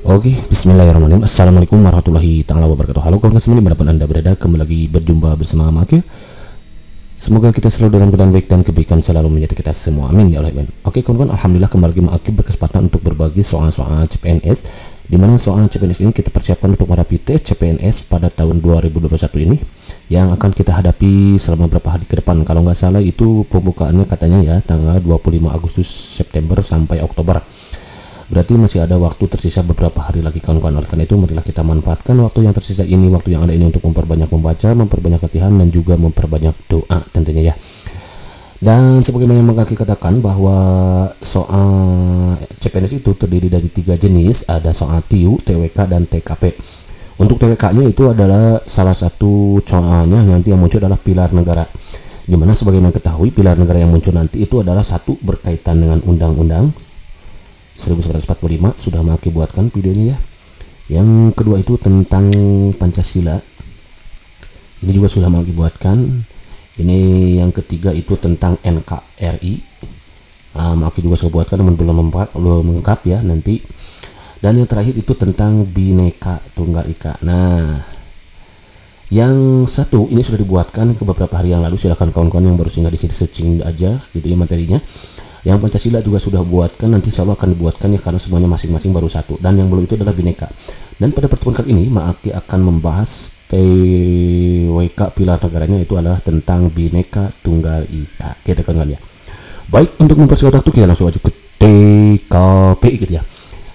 Oke, bismillahirrahmanirrahim. Assalamualaikum warahmatullahi ta'ala wabarakatuh. Halo kawan semua dimanapun anda berada, kembali lagi berjumpa bersama Maki. Semoga kita selalu dalam keadaan baik dan kebaikan selalu menyertai kita semua, amin ya Allah. Oke kawan-kawan, alhamdulillah kembali lagi Maki berkesempatan untuk berbagi soal-soal CPNS, dimana soal CPNS ini kita persiapkan untuk menghadapi tes CPNS pada tahun 2021 ini yang akan kita hadapi selama beberapa hari ke depan. Kalau nggak salah itu pembukaannya katanya ya tanggal 25 Agustus September sampai Oktober. Berarti masih ada waktu tersisa beberapa hari lagi kawan-kawan. Oleh karena itu marilah kita manfaatkan waktu yang tersisa ini, waktu yang ada ini untuk memperbanyak membaca, memperbanyak latihan, dan juga memperbanyak doa tentunya ya. Dan sebagaimana yang Maki katakan bahwa soal CPNS itu terdiri dari 3 jenis, ada soal TIU, TWK, dan TKP. Untuk TWK-nya itu adalah salah satu soalnya nanti yang muncul adalah pilar negara. Dimana sebagaimana ketahui pilar negara yang muncul nanti itu adalah satu berkaitan dengan undang-undang 1945, sudah Maki buatkan videonya ya. Yang kedua itu tentang Pancasila, ini juga sudah Maki buatkan. Ini yang ketiga itu tentang NKRI, Maki juga sudah buatkan namun belum lengkap ya nanti. Dan yang terakhir itu tentang Bhinneka Tunggal Ika. Nah, yang satu ini sudah dibuatkan ke beberapa hari yang lalu, silahkan kawan-kawan yang baru singgah di sini searching aja gitu ya materinya. Yang Pancasila juga sudah buatkan, nanti insya Allah akan dibuatkan ya karena semuanya masing-masing baru satu. Dan yang belum itu adalah Bhinneka. Dan pada pertemuan kali ini Maki akan membahas TWK pilar negaranya itu adalah tentang Bhinneka Tunggal Ika. Kita kawan-kawan ya. Baik, untuk mempersingkat waktu kita langsung aja ke TKP gitu ya.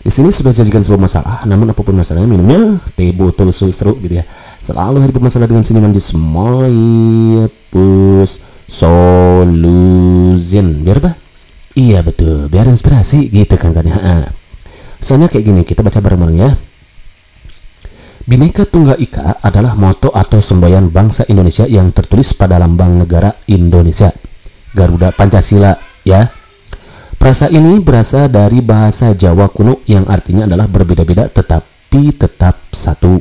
Di sini sudah disajikan sebuah masalah, namun apapun masalahnya minumnya teh botol susu gitu ya. Selalu hari bermasalah dengan senyuman di Smile Push Solution. Biar apa? Iya betul, biar inspirasi gitu kan ya. Soalnya kayak gini, kita baca bareng-bareng ya. Bhinneka Tunggal Ika adalah moto atau semboyan bangsa Indonesia yang tertulis pada lambang negara Indonesia, Garuda Pancasila ya. Frasa ini berasal dari bahasa Jawa kuno yang artinya adalah berbeda-beda tetapi tetap satu.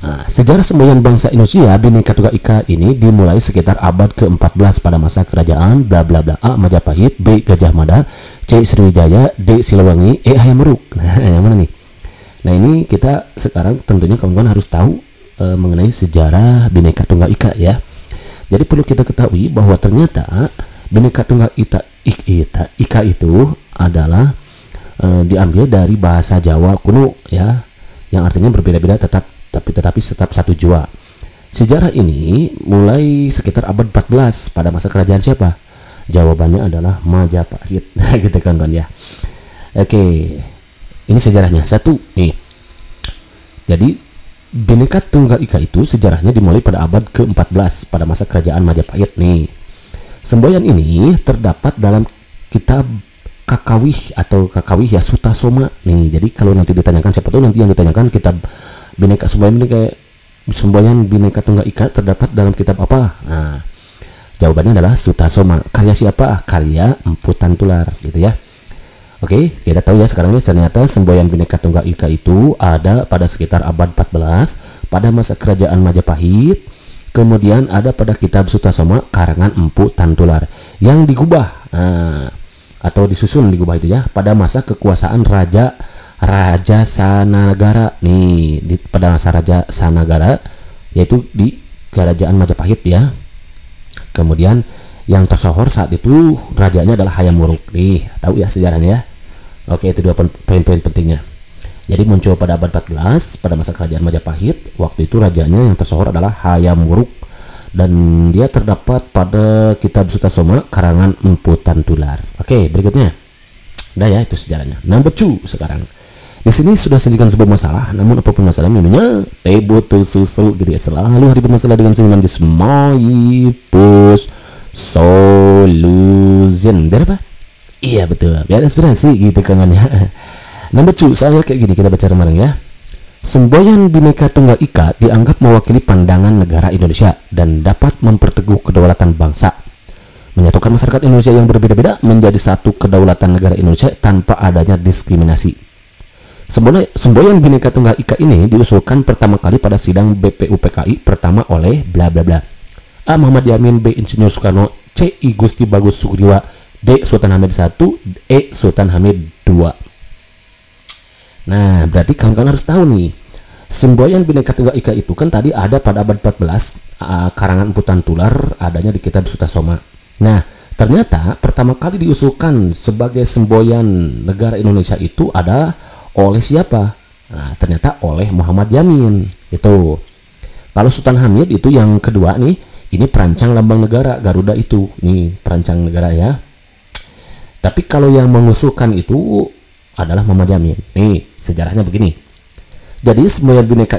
Nah, sejarah semboyan bangsa Indonesia Bhinneka Tunggal Ika ini dimulai sekitar abad ke-14 pada masa kerajaan bla bla bla A. Majapahit, B. Gajah Mada, C. Sriwijaya, D. Siliwangi, E. Hayam Wuruk. Nah, yang mana nih? Nah, ini kita sekarang tentunya kawan-kawan harus tahu mengenai sejarah Bhinneka Tunggal Ika ya. Jadi perlu kita ketahui bahwa ternyata Bhinneka Tunggal Ika itu adalah diambil dari bahasa Jawa kuno ya, yang artinya berbeda-beda tetapi tetap satu jua. Sejarah ini mulai sekitar abad 14 pada masa kerajaan siapa? Jawabannya adalah Majapahit. Gitu kan ya. Oke. Ini sejarahnya. Satu nih. Jadi Bhinneka Tunggal Ika itu sejarahnya dimulai pada abad ke-14 pada masa kerajaan Majapahit nih. Semboyan ini terdapat dalam kitab Kakawih ya Sutasoma nih. Jadi kalau nanti ditanyakan siapa tuh nanti yang ditanyakan kitab Bhinneka semboyan ini kayak semboyan Bhinneka Tunggal Ika terdapat dalam kitab apa? Nah, jawabannya adalah Sutasoma. Karya siapa? Karya Empu Tantular gitu ya. Oke, kita tahu ya sekarang ya ternyata semboyan Bhinneka Tunggal Ika itu ada pada sekitar abad 14 pada masa kerajaan Majapahit. Kemudian ada pada kitab Sutasoma karangan Empu Tantular yang digubah atau disusun digubah itu ya pada masa kekuasaan Raja Sanagara nih pada masa Raja Sanagara yaitu di kerajaan Majapahit ya. Kemudian yang tersohor saat itu rajanya adalah Hayam Wuruk nih, tahu ya sejarahnya ya. Oke, itu dua poin-poin pentingnya. Jadi muncul pada abad 14 pada masa kerajaan Majapahit. Waktu itu rajanya yang tersohor adalah Hayam Wuruk dan dia terdapat pada kitab Sutasoma karangan Empu Tantular. Oke, berikutnya. Udah ya itu sejarahnya. Number 2 sekarang. Di sini sudah sajikan sebuah masalah, namun apapun masalah minumnya teh botol susu gitu ya. Selalu hari bermasalah dengan senyuman di Smile Push Solution. Biar apa? Iya betul, biar inspirasi gitu kan ya. Nomor 2, soalnya kayak gini, kita baca bareng ya. Semboyan Bhinneka Tunggal Ika dianggap mewakili pandangan negara Indonesia dan dapat memperteguh kedaulatan bangsa, menyatukan masyarakat Indonesia yang berbeda-beda menjadi satu kedaulatan negara Indonesia tanpa adanya diskriminasi. Semboyan Bhinneka Tunggal Ika ini diusulkan pertama kali pada sidang BPUPKI pertama oleh bla bla bla. A. Muhammad Yamin, B. Insinyur Soekarno, C. I. Gusti Bagus Sugriwa, D. Sultan Hamid I, E. Sultan Hamid II. Nah, berarti kawan-kawan harus tahu nih, semboyan Bhinneka Tunggal Ika itu kan tadi ada pada abad 14, karangan Emputan Tular, adanya di kitab Sutasoma. Nah, ternyata pertama kali diusulkan sebagai semboyan negara Indonesia itu ada oleh siapa? Nah, ternyata oleh Muhammad Yamin. Itu. Kalau Sultan Hamid itu yang kedua nih, ini perancang lambang negara Garuda itu. Nih, perancang negara ya. Tapi kalau yang mengusulkan itu adalah Muhammad Yamin. Nih, sejarahnya begini. Jadi semboyan Bhinneka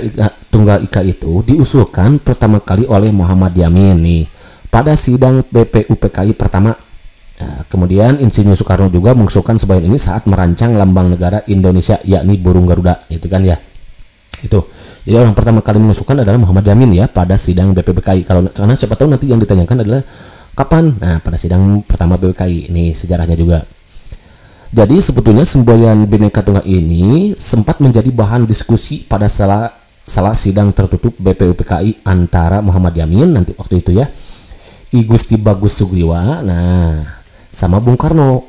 Tunggal Ika itu diusulkan pertama kali oleh Muhammad Yamin nih pada sidang BPUPKI pertama. Nah, kemudian Insinyur Soekarno juga mengusulkan semboyan ini saat merancang lambang negara Indonesia, yakni burung Garuda, itu kan ya. Itu. Jadi orang pertama kali mengusulkan adalah Muhammad Yamin ya pada sidang BPUPKI. Karena siapa tahu nanti yang ditanyakan adalah kapan? Nah, pada sidang pertama BPUPKI. Ini sejarahnya juga. Jadi sebetulnya semboyan Bhinneka Tunggal ini sempat menjadi bahan diskusi pada salah sidang tertutup BPUPKI antara Muhammad Yamin nanti waktu itu ya, I Gusti Bagus Sugriwa, nah sama Bung Karno.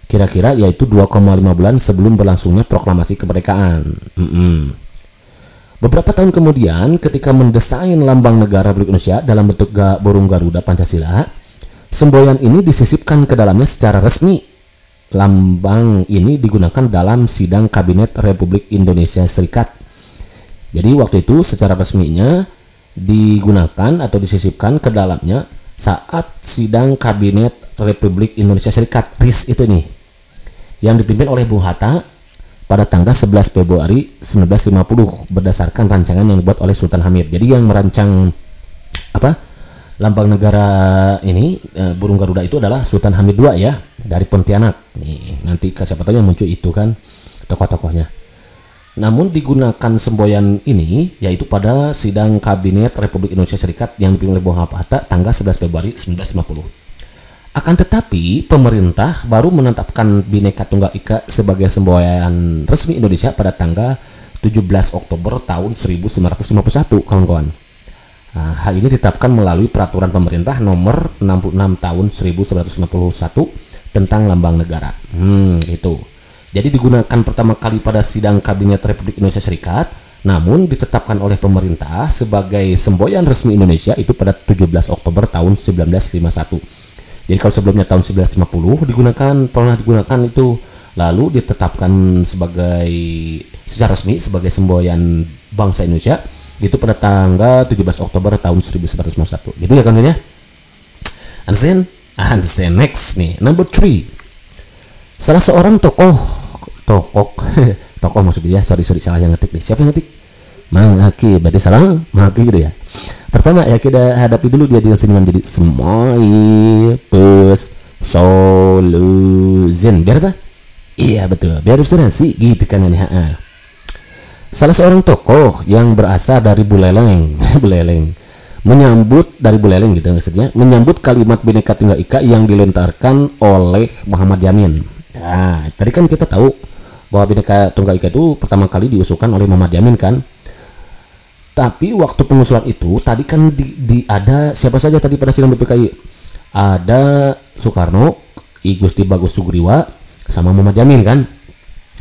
Kira-kira yaitu 2,5 bulan sebelum berlangsungnya proklamasi kemerdekaan. Beberapa tahun kemudian ketika mendesain lambang negara Republik Indonesia dalam bentuk burung Garuda Pancasila, semboyan ini disisipkan ke dalamnya secara resmi. Lambang ini digunakan dalam sidang Kabinet Republik Indonesia Serikat. Jadi waktu itu secara resminya digunakan atau disisipkan ke dalamnya saat sidang Kabinet Republik Indonesia Serikat RIS itu nih, yang dipimpin oleh Bung Hatta pada tanggal 11 Februari 1950 berdasarkan rancangan yang dibuat oleh Sultan Hamid. Jadi yang merancang lambang negara ini burung Garuda itu adalah Sultan Hamid II ya, dari Pontianak. Nih, nanti siapa tahu yang muncul itu kan tokoh-tokohnya. Namun digunakan semboyan ini yaitu pada sidang Kabinet Republik Indonesia Serikat yang dipimpin oleh Bung Hatta tanggal 11 Februari 1950. Akan tetapi pemerintah baru menetapkan Bhinneka Tunggal Ika sebagai semboyan resmi Indonesia pada tanggal 17 Oktober tahun 1951, kawan-kawan. Nah, hal ini ditetapkan melalui peraturan pemerintah nomor 66 tahun 1951 tentang lambang negara. Itu. Jadi digunakan pertama kali pada sidang Kabinet Republik Indonesia Serikat, namun ditetapkan oleh pemerintah sebagai semboyan resmi Indonesia itu pada 17 Oktober tahun 1951. Jadi kalau sebelumnya tahun 1950 pernah digunakan itu, lalu ditetapkan secara resmi sebagai semboyan bangsa Indonesia itu pada tanggal 17 Oktober tahun 1951. Gitu ya kan ya. Understand next nih. Number 3. Salah seorang tokoh maksudnya ya. Sorry salah yang ngetik nih. Siapa yang ngetik? Mang Aki. Berarti salah Mang Aki gitu ya. Pertama ya kita hadapi dulu dia dengan seniman jadi semoi pus soluzen. Biar apa? Iya betul. Biar ilustrasi gitu kan ini. Salah seorang tokoh yang berasal dari Buleleng menyambut kalimat Bhinneka Tunggal Ika yang dilontarkan oleh Muhammad Yamin. Nah, tadi kan kita tahu bahwa Bhinneka Tunggal Ika itu pertama kali diusulkan oleh Muhammad Yamin kan. Tapi waktu pengusulan itu tadi kan ada siapa saja tadi pada sidang BPKI? Ada Soekarno, I Gusti Bagus Sugriwa, sama Muhammad Yamin kan.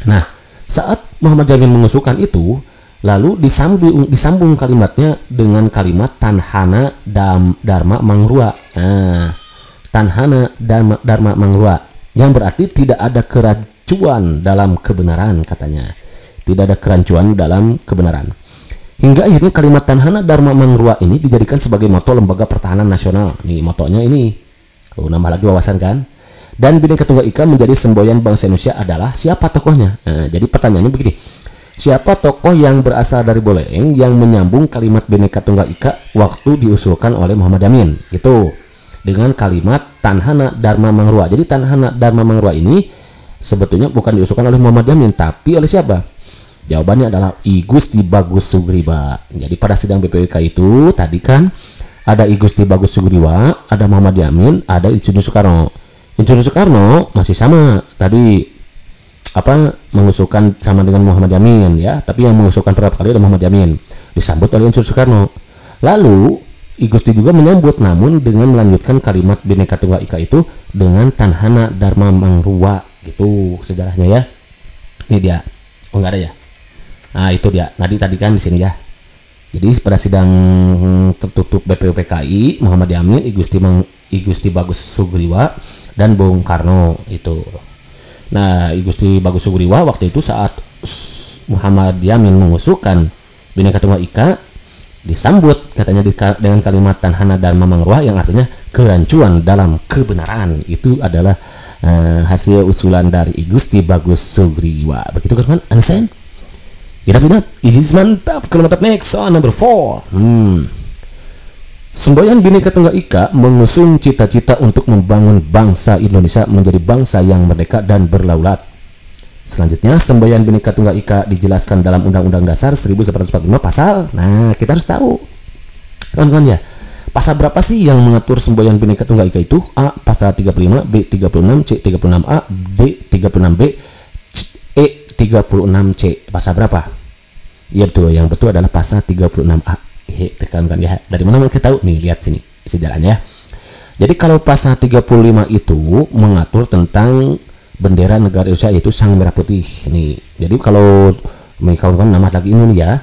Nah, saat Muhammad Yamin mengusulkan itu, lalu disambung kalimatnya dengan kalimat Tanhana Dharma Mangrua. Nah, Tanhana Dharma Mangrua, yang berarti tidak ada kerancuan dalam kebenaran katanya. Tidak ada kerancuan dalam kebenaran. Hingga akhirnya kalimat Tanhana Dharma Mangrua ini dijadikan sebagai moto Lembaga Pertahanan Nasional. Nih motonya ini. Nambah lagi wawasan kan? Dan Bhinneka Tunggal Ika menjadi semboyan bangsa Indonesia adalah siapa tokohnya? Nah, jadi pertanyaannya begini. Siapa tokoh yang berasal dari Buleleng yang menyambung kalimat Bhinneka Tunggal Ika waktu diusulkan oleh Muhammad Yamin? Gitu. Dengan kalimat Tanhana Dharma Mangrua. Jadi Tanhana Dharma Mangrua ini sebetulnya bukan diusulkan oleh Muhammad Yamin, tapi oleh siapa? Jawabannya adalah I Gusti Bagus Sugriwa. Jadi pada sidang BPUK itu tadi kan ada I Gusti Bagus Sugriwa, ada Muhammad Yamin, ada Insinyur Soekarno. Insinyur Soekarno masih sama tadi mengusulkan sama dengan Muhammad Yamin ya, tapi yang mengusulkan pertama kali adalah Muhammad Yamin, disambut oleh Insinyur Soekarno. Lalu I Gusti juga menyambut, namun dengan melanjutkan kalimat Bhinneka Tunggal Ika itu dengan Tanhana Dharma Mangrua. Gitu sejarahnya ya. Ini dia. Oh nggak ada ya. Nah itu dia. Tadi kan di sini ya. Jadi pada sidang tertutup BPUPKI Muhammad Yamin, I Gusti Bagus Sugriwa dan Bung Karno itu. Nah I Gusti Bagus Sugriwa waktu itu saat Muhammad Yamin mengusulkan Bhinneka Tunggal Ika, disambut katanya dengan kalimat Tanhana Dharma Mangruah yang artinya kerancuan dalam kebenaran. Itu adalah hasil usulan dari I Gusti Bagus Sugriwa. Begitu kan Anisen? Tidak mantap. Kalau mantap, next on number 4. Semboyan Bhinneka Tunggal Ika mengusung cita-cita untuk membangun bangsa Indonesia menjadi bangsa yang merdeka dan berdaulat. Selanjutnya, semboyan Bhinneka Tunggal Ika dijelaskan dalam Undang-Undang Dasar 1945 pasal. Nah, kita harus tahu. Kawan-kawan ya. Pasal berapa sih yang mengatur semboyan Bhinneka Tunggal Ika itu? A. Pasal 35, B. 36, C. 36A, D. 36B, E. 36C. Pasal berapa? Iya betul, yang betul adalah pasal 36A. Tekankan ya. Dari mana kita tahu? Nih, lihat sini sejarahnya. Jadi kalau pasal 35 itu mengatur tentang bendera negara Indonesia, yaitu sang merah putih. Nih. Jadi kalau kawan-kawan nama lagi ini ya.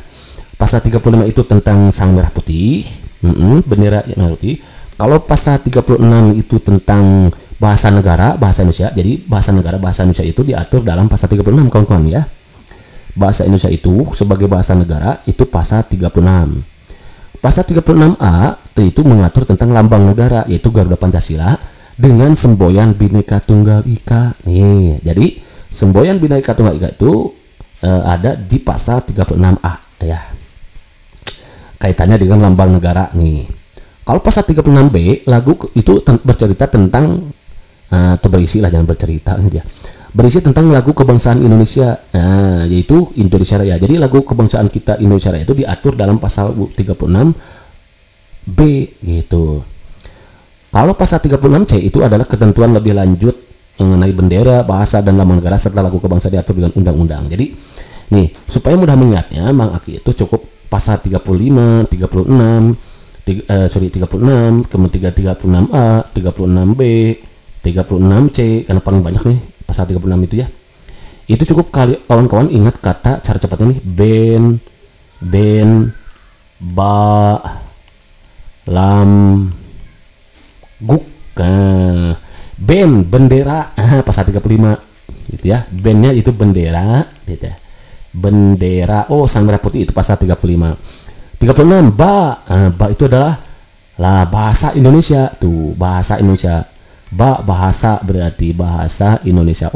Pasal 35 itu tentang sang merah putih, bendera merah putih. Kalau pasal 36 itu tentang bahasa negara, bahasa Indonesia. Jadi bahasa negara, bahasa Indonesia itu diatur dalam pasal 36 kawan-kawan ya. Bahasa Indonesia itu sebagai bahasa negara itu pasal 36. Pasal 36A itu mengatur tentang lambang negara, yaitu Garuda Pancasila dengan semboyan Bhinneka Tunggal Ika. Nih, jadi semboyan Bhinneka Tunggal Ika itu ada di pasal 36A ya. Kaitannya dengan lambang negara nih. Kalau pasal 36B, lagu itu bercerita tentang atau berisi lah, jangan bercerita gitu ya. Berisi tentang lagu kebangsaan Indonesia, yaitu Indonesia Raya. Jadi lagu kebangsaan kita Indonesia Raya itu diatur dalam pasal 36B gitu. Kalau pasal 36C itu adalah ketentuan lebih lanjut mengenai bendera, bahasa dan lambang negara serta lagu kebangsaan diatur dengan undang-undang. Jadi nih, supaya mudah mengingatnya, Mang Aki itu cukup pasal 35, 36, 36, kemudian 36A, 36B, 36C, karena paling banyak nih pasal 36 itu ya. Itu cukup kawan-kawan ingat kata cara cepatnya nih, ben, ba, lam, guk. Ben bendera, pasal 35 gitu ya. Bennya itu bendera gitu ya. Bendera, sang merah putih itu pasal 35. 36 ba, ba itu adalah bahasa Indonesia tuh, bahasa Indonesia. Ba bahasa berarti bahasa Indonesia.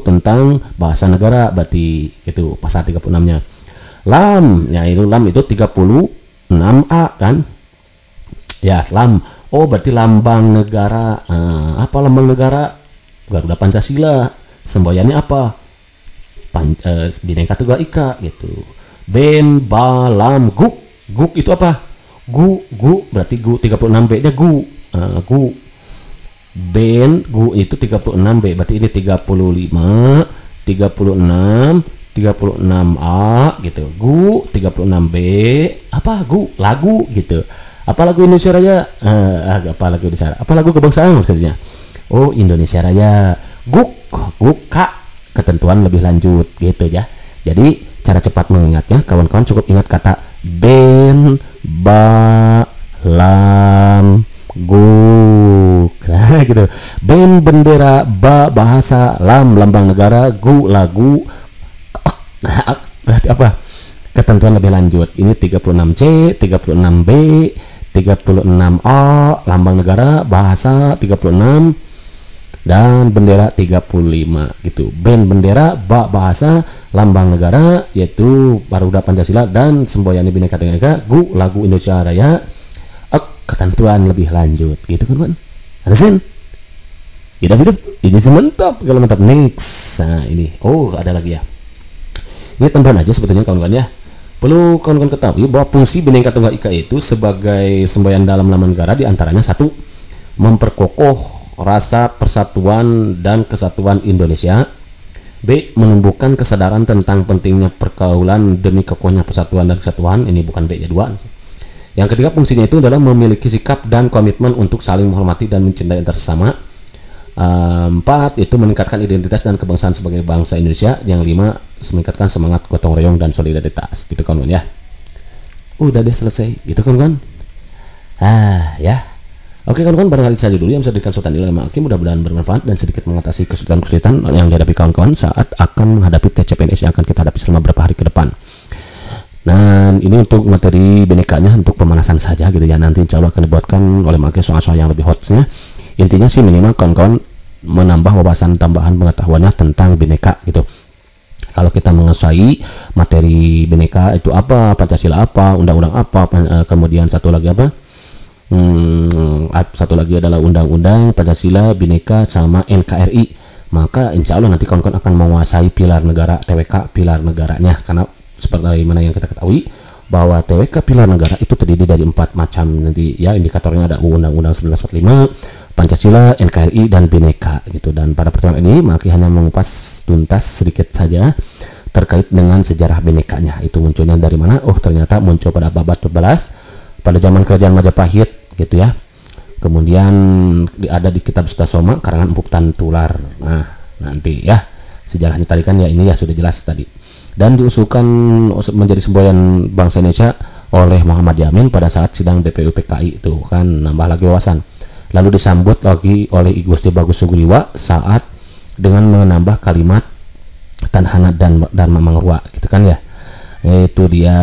Tentang bahasa negara berarti itu pasal 36-nya. Lam, ya itu lam itu 36A kan? Ya, lam. Berarti lambang negara. Apa lambang negara? Garuda Pancasila. Semboyannya apa? Bhinneka Tunggal Ika gitu. Ben, ba, lam, guk. Guk itu apa? Gu berarti gu 36B-nya gu. Gu. Ben, gu itu 36B. Berarti ini 35, 36, 36A gitu. Gu 36B. Apa? Gu lagu gitu. Apa lagu Indonesia Raya? Apa lagu Indonesia? Apa lagu kebangsaan maksudnya? Indonesia Raya. Guk kak. Ketentuan lebih lanjut gitu ya. Jadi cara cepat mengingatnya, kawan-kawan cukup ingat kata ben, ba, lam, guk. Nah gitu. Ben bendera, ba bahasa, lam lambang negara, gu lagu. Nah, berarti apa? Ketentuan lebih lanjut. Ini 36C, 36B, 36A, lambang negara, bahasa 36 dan bendera 35 gitu. Ben bendera, ba bahasa, lambang negara yaitu Garuda Pancasila dan semboyan Bhinneka Tunggal Ika, gu lagu Indonesia Raya. Ketentuan lebih lanjut gitu kan. Understand? Hidup ini mantap. Kalau mantap next. Nah ini ada lagi ya. Ini tambahan aja sebetulnya kawan-kawan ya. Perlu kawan-kawan ketahui bahwa fungsi Bhinneka Tunggal Ika itu sebagai semboyan dalam lambang negara diantaranya satu, memperkokoh rasa persatuan dan kesatuan Indonesia. B. Menumbuhkan kesadaran tentang pentingnya pergaulan demi kokohnya persatuan dan kesatuan. Ini bukan B ya, 2. Yang ketiga, fungsinya itu adalah memiliki sikap dan komitmen untuk saling menghormati dan mencintai antar sesama. 4 itu meningkatkan identitas dan kebangsaan sebagai bangsa Indonesia. Yang 5 meningkatkan semangat gotong royong dan solidaritas gitu kawan-kawan ya. Udah deh selesai gitu kawan-kawan. Ya. Oke kawan-kawan, barangkali saja dulu yang bisa diberikan Sultan Ilham Hakim, mudah-mudahan bermanfaat dan sedikit mengatasi kesulitan-kesulitan yang dihadapi kawan-kawan saat akan menghadapi TCPNS yang akan kita hadapi selama beberapa hari ke depan. Nah, ini untuk materi BNK-nya untuk pemanasan saja gitu ya. Nanti insya Allah akan dibuatkan oleh Maki soal-soal yang lebih hotnya. Intinya sih minimal kawan-kawan menambah wawasan tambahan pengetahuannya tentang BNK gitu. Kalau kita menguasai materi BNK itu apa, Pancasila apa, undang-undang apa, kemudian satu lagi apa? Satu lagi adalah undang-undang Pancasila, Bhinneka sama NKRI. Maka insya Allah nanti kawan-kawan akan menguasai pilar negara, TWK pilar negaranya, karena seperti mana yang kita ketahui bahwa TWK pilar negara itu terdiri dari 4 macam nanti ya, indikatornya ada Undang-Undang 1945, Pancasila, NKRI dan Bhinneka gitu. Dan pada pertemuan ini Maki hanya mengupas tuntas sedikit saja terkait dengan sejarah Bhinneka-nya. Itu munculnya dari mana? Oh, ternyata muncul pada abad 14 pada zaman kerajaan Majapahit gitu ya. Kemudian ada di kitab Sutasoma karangan Empuk Tantular. Nah, nanti ya sejarahnya tadi kan ya, ini ya sudah jelas tadi. Dan diusulkan menjadi semboyan bangsa Indonesia oleh Muhammad Yamin pada saat sidang BPUPKI itu kan, nambah lagi wawasan. Lalu disambut lagi oleh I Gusti Bagus Sugriwa saat dengan menambah kalimat Tanhana dan Mamang Rua gitu kan ya. Itu dia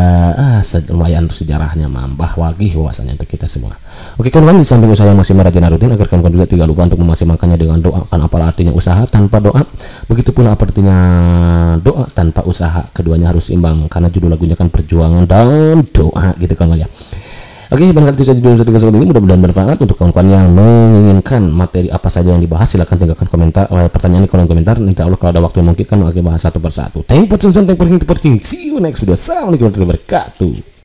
lumayan sejarahnya, mambah lagi wawasannya untuk kita semua. Oke kawan-kawan, di samping usaha yang masih merajin rutin, agar kawan-kawan juga tidak lupa untuk memaksimalkannya dengan doa. Kan apa artinya usaha tanpa doa, begitu pula apa artinya doa tanpa usaha. Keduanya harus imbang, karena judul lagunya kan perjuangan dan doa gitu kawan-kawan ya. Oke, barangkali itu saja dulu seperti ini, mudah-mudahan bermanfaat untuk kawan-kawan yang menginginkan materi apa saja yang dibahas. Silahkan tinggalkan komentar pertanyaan di kolom komentar. Nanti Allah kalau ada waktu yang mungkin kan akan bahas satu persatu. Thank you for watching. See you next video. Assalamualaikum warahmatullahi wabarakatuh.